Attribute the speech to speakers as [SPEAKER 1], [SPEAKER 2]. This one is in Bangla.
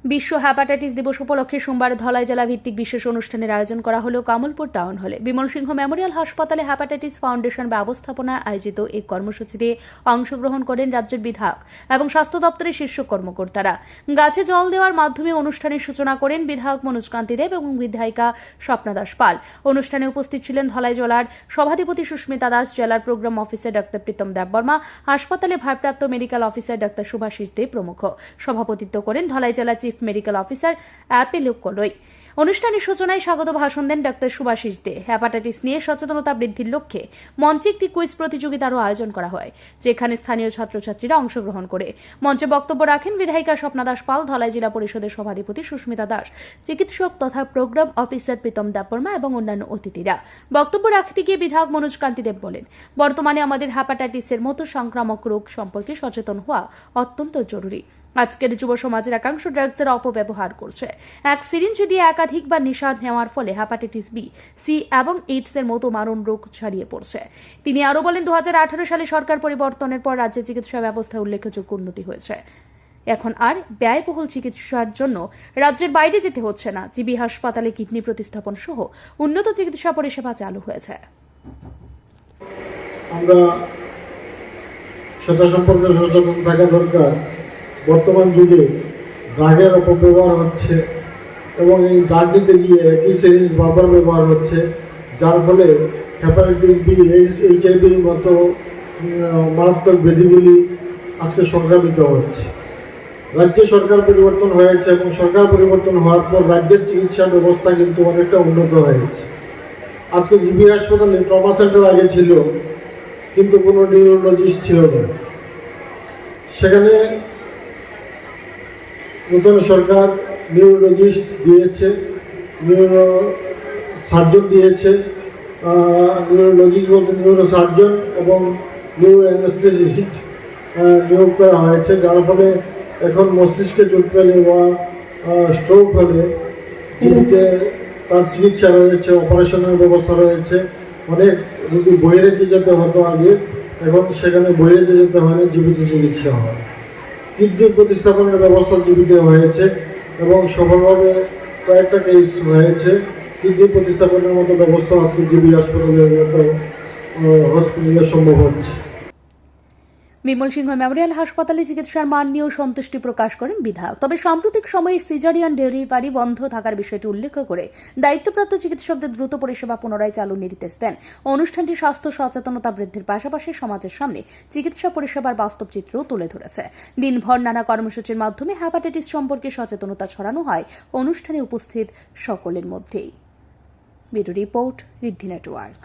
[SPEAKER 1] বিশ্ব হ্যাপাটাইটিস দিবস উপলক্ষে সোমবার ধলাই জেলা ভিত্তিক বিশেষ অনুষ্ঠানের আয়োজন করা হলো কমলপুর টাউন হলে। বিমল সিংহ মেমোরিয়াল হাসপাতালে হ্যাপাটাইটিস ফাউন্ডেশন ব্যবস্থাপনায় আয়োজিত এই কর্মসূচিতে অংশগ্রহণ করেন রাজ্যের বিধায়ক এবং স্বাস্থ্য দপ্তরের শীর্ষ কর্মকর্তারা। গাছে জল দেওয়ার মাধ্যমে অনুষ্ঠানের সূচনা করেন বিধায়ক মনোজকান্তি দেব এবং বিধায়িকা স্বপ্না দাস পাল। অনুষ্ঠানে উপস্থিত ছিলেন ধলাই জেলার সভাধিপতি সুস্মিতা দাস, জেলার program officer doctor Pritam Debbarma, হাসপাতালে ভারপ্রাপ্ত medical officer doctor Subhashis De প্রমুখ। সভাপতিত্ব করেন ধলাই জেলা চিফ মেডিকেল অফিসার অ্যাপেলো কলই। অনুষ্ঠানের সূচনায় স্বাগত ভাষণ দেন ডাক্তার সুভাষিস দে। হ্যাপাটাইটিস নিয়ে সচেতনতা বৃদ্ধির লক্ষ্যে মঞ্চে একটি কুইজ প্রতিযোগিতারও আয়োজন করা হয়, যেখানে স্থানীয় ছাত্রছাত্রীরা অংশগ্রহণ করে। মঞ্চে বক্তব্য রাখেন বিধায়িকা স্বপ্না দাস পাল, ধলাই জেলা পরিষদের সভাধিপতি সুস্মিতা দাস, চিকিৎসক তথা প্রোগ্রাম অফিসার প্রীতম দেববর্মা এবং অন্যান্য অতিথিরা। বক্তব্য রাখতে গিয়ে বিধায়ক মনোজকান্তি দেব বলেন, বর্তমানে আমাদের হ্যাপাটাইটিসের মতো সংক্রামক রোগ সম্পর্কে সচেতন হওয়া অত্যন্ত জরুরি। আজকের যুব সমাজের একাংশ ড্রাগসের অপব্যবহার করছে। এক সিরিঞ্জ দিয়ে একাধিকবার নিষাদ নেওয়ার ফলে হ্যাপাটাইটিস বি, সি এবং এইডস এর মতো মারণ রোগ ছড়িয়ে পড়ছে। তিনি আরো বলেন, 2018 সালে সরকার পরিবর্তনের পর রাজ্যে চিকিৎসা ব্যবস্থায় উল্লেখযোগ্য উন্নতি হয়েছে। এখন আর ব্যয়বহুল চিকিৎসার জন্য রাজ্যের বাইরে যেতে হচ্ছে না। জিবি হাসপাতালে কিডনি প্রতিস্থাপন সহ উন্নত চিকিৎসা পরিষেবা চালু হয়েছে।
[SPEAKER 2] আমরা সেটা সম্পর্কে সচেতন থাকা দরকার। বর্তমান যুগে ড্রাগের অপব্যবহার হচ্ছে এবং এই ড্রাগ নিতে গিয়ে একই সিরিঞ্জ বারবার ব্যবহার হচ্ছে, যার ফলে হ্যাপাটাইটিস বি, এইডস, HIV মতো মারাত্মক ব্যাধিগুলি আজকে সংক্রামিত হচ্ছে। রাজ্যে সরকার পরিবর্তন হয়েছে এবং সরকার পরিবর্তন হওয়ার পর রাজ্যের চিকিৎসা ব্যবস্থা কিন্তু অনেকটা উন্নত হয়েছে। আজকে জিবি হাসপাতালে ট্রমা সেন্টার আগে ছিল, কিন্তু কোনো নিউরোলজিস্ট ছিল না। সেখানে নতুন সরকার নিউরোলজিস্ট দিয়েছে, নিউরো সার্জন দিয়েছে। নিউরোলজিস্ট বলতে নিউরো সার্জন এবং নিউরো অ্যানেস্থেসিস্ট নিয়োগ করা হয়েছে, যার ফলে এখন মস্তিষ্কে চোট পেলে বা স্ট্রোক হলে জীবিতে তার চিকিৎসা রয়েছে, অপারেশনের ব্যবস্থা রয়েছে। অনেক রোগী বহিরে যেতে হতো আগে, এখন সেখানে বহিরে যেতে হয় না, জীবিত চিকিৎসা হয়। কিডনি প্রতিস্থাপনের ব্যবস্থা জীবিত হয়েছে এবং সফলভাবে কয়েকটা কেস হয়েছে। কিডনি প্রতিস্থাপনের মতো ব্যবস্থা আজকে জিবি হাসপাতালের মতো হসপিটালে সম্ভব হচ্ছে।
[SPEAKER 1] বিমল সিংহ মেমোরিয়াল হাসপাতালে চিকিৎসার মান নিয়েও সন্তুষ্টি প্রকাশ করেন বিধায়ক। তবে সাম্প্রতিক সময়ে সিজারিয়ান ডেলিভারি বন্ধ থাকার বিষয়টি উল্লেখ করে দায়িত্বপ্রাপ্ত চিকিৎসকদের দ্রুত পরিষেবা পুনরায় চালুর নির্দেশ দেন। অনুষ্ঠানটি স্বাস্থ্য সচেতনতা বৃদ্ধির পাশাপাশি সমাজের সামনে চিকিৎসা পরিষেবার বাস্তব চিত্রও তুলে ধরেছে। দিনভর নানা কর্মসূচির মাধ্যমে হ্যাপাটাইটিস সম্পর্কে সচেতনতা ছড়ানো হয় অনুষ্ঠানে উপস্থিত সকলের মধ্যেই। ব্যুরো রিপোর্ট, ঋদ্ধি নেটওয়ার্ক।